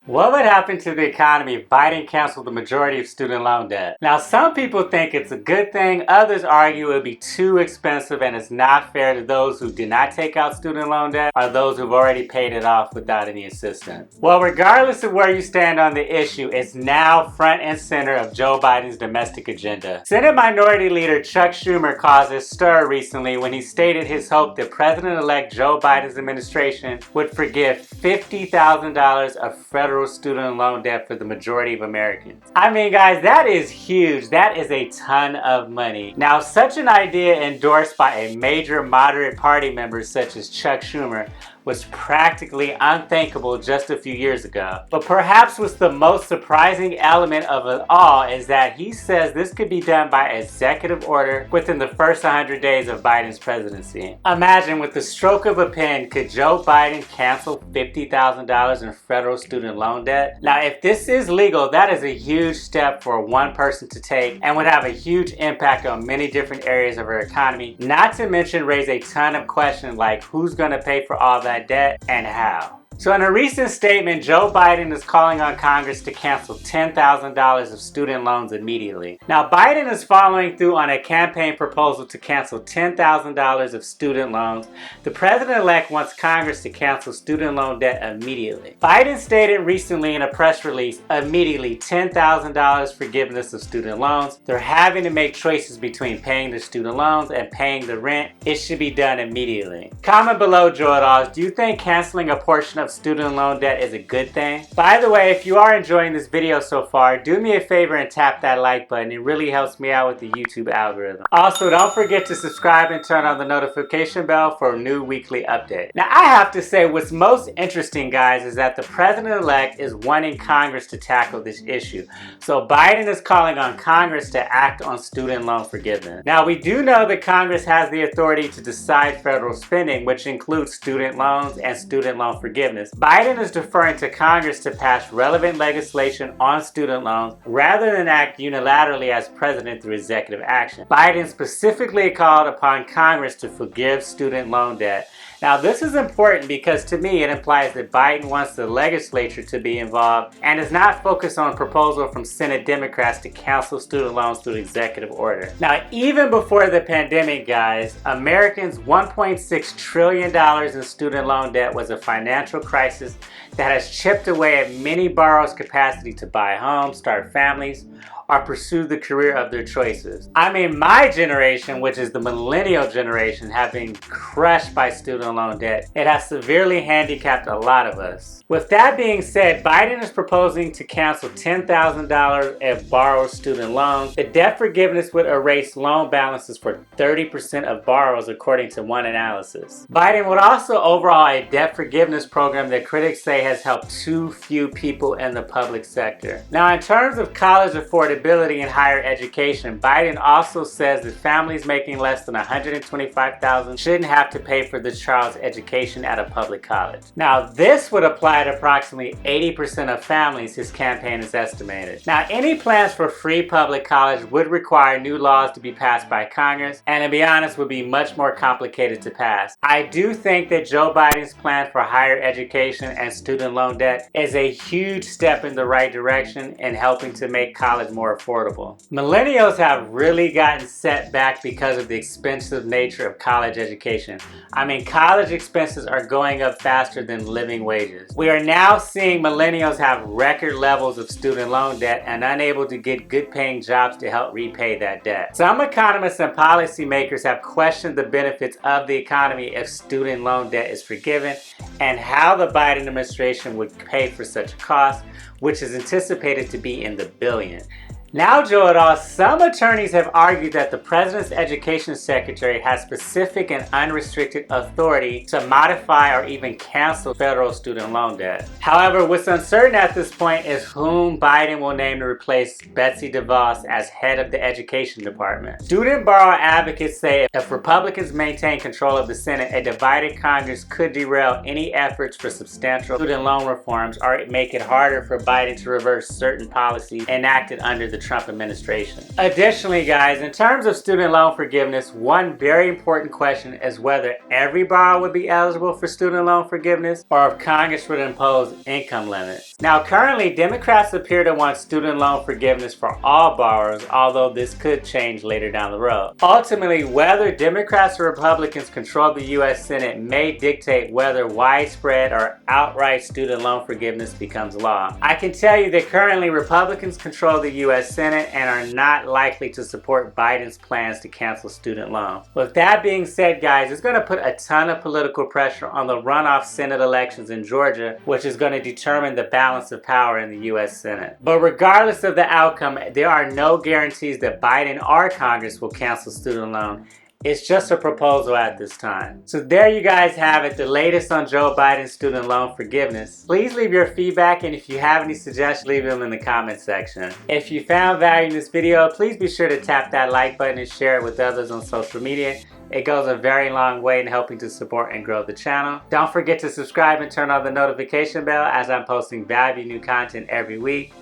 What would happen to the economy if Biden canceled the majority of student loan debt? Now, some people think it's a good thing, others argue it would be too expensive and it's not fair to those who did not take out student loan debt or those who've already paid it off without any assistance. Well, regardless of where you stand on the issue, it's now front and center of Joe Biden's domestic agenda. Senate Minority Leader Chuck Schumer caused a stir recently when he stated his hope that President-elect Joe Biden's administration would forgive $50,000 of federal student loan debt for the majority of Americans. I mean, guys, that is huge. That is a ton of money. Now, such an idea endorsed by a major moderate party member such as Chuck Schumer was practically unthinkable just a few years ago. But perhaps what's the most surprising element of it all is that he says this could be done by executive order within the first 100 days of Biden's presidency. Imagine, with the stroke of a pen, could Joe Biden cancel $50,000 in federal student loan debt? Now, if this is legal, that is a huge step for one person to take and would have a huge impact on many different areas of our economy, not to mention raise a ton of questions like who's going to pay for all that debt and how. So in a recent statement, Joe Biden is calling on Congress to cancel $10,000 of student loans immediately. Now, Biden is following through on a campaign proposal to cancel $10,000 of student loans. The president-elect wants Congress to cancel student loan debt immediately. Biden stated recently in a press release, immediately $10,000 forgiveness of student loans. They're having to make choices between paying the student loans and paying the rent. It should be done immediately. Comment below, Joe et al. Do you think canceling a portion of student loan debt is a good thing? By the way, if you are enjoying this video so far, do me a favor and tap that like button. It really helps me out with the YouTube algorithm. Also, don't forget to subscribe and turn on the notification bell for a new weekly update. Now, I have to say, what's most interesting, guys, is that the president-elect is wanting Congress to tackle this issue. So Biden is calling on Congress to act on student loan forgiveness. Now, we do know that Congress has the authority to decide federal spending, which includes student loans and student loan forgiveness. Biden is deferring to Congress to pass relevant legislation on student loans rather than act unilaterally as president through executive action. Biden specifically called upon Congress to forgive student loan debt. Now, this is important because to me it implies that Biden wants the legislature to be involved and is not focused on a proposal from Senate Democrats to cancel student loans through executive order. Now, even before the pandemic, guys, Americans' $1.6 trillion in student loan debt was a financial crisis that has chipped away at many borrowers' capacity to buy homes, start families, or pursue the career of their choices. I mean, my generation, which is the millennial generation, have been crushed by student loan debt. It has severely handicapped a lot of us. With that being said, Biden is proposing to cancel $10,000 of borrowed student loans. The debt forgiveness would erase loan balances for 30% of borrowers, according to one analysis. Biden would also overhaul a debt forgiveness program that critics say has helped too few people in the public sector. Now, in terms of college affordability in higher education, Biden also says that families making less than $125,000 shouldn't have to pay for the child's education at a public college. Now, this would apply to approximately 80% of families, his campaign is estimated. Now, any plans for free public college would require new laws to be passed by Congress, and to be honest, would be much more complicated to pass. I do think that Joe Biden's plan for higher education and student loan debt is a huge step in the right direction in helping to make college more affordable. Millennials have really gotten set back because of the expensive nature of college education. I mean, college expenses are going up faster than living wages. We are now seeing millennials have record levels of student loan debt and unable to get good paying jobs to help repay that debt. Some economists and policymakers have questioned the benefits of the economy if student loan debt is forgiven and how the Biden administration would pay for such a cost, which is anticipated to be in the billions. Now, Joe et al., some attorneys have argued that the President's Education Secretary has specific and unrestricted authority to modify or even cancel federal student loan debt. However, what's uncertain at this point is whom Biden will name to replace Betsy DeVos as head of the Education Department. Student borrower advocates say if Republicans maintain control of the Senate, a divided Congress could derail any efforts for substantial student loan reforms or make it harder for Biden to reverse certain policies enacted under the Trump administration. Additionally, guys, in terms of student loan forgiveness, one very important question is whether every borrower would be eligible for student loan forgiveness or if Congress would impose income limits. Now, currently, Democrats appear to want student loan forgiveness for all borrowers, although this could change later down the road. Ultimately, whether Democrats or Republicans control the U.S. Senate may dictate whether widespread or outright student loan forgiveness becomes law. I can tell you that currently Republicans control the U.S. Senate and are not likely to support Biden's plans to cancel student loans. With that being said, guys, it's going to put a ton of political pressure on the runoff Senate elections in Georgia, which is going to determine the balance of power in the U.S. Senate. But regardless of the outcome, there are no guarantees that Biden or Congress will cancel student loan. It's just a proposal at this time. So there you guys have it, the latest on Joe Biden's student loan forgiveness. Please leave your feedback, and if you have any suggestions, leave them in the comment section. If you found value in this video, please be sure to tap that like button and share it with others on social media. It goes a very long way in helping to support and grow the channel. Don't forget to subscribe and turn on the notification bell as I'm posting valuable new content every week.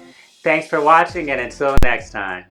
Thanks for watching, and until next time.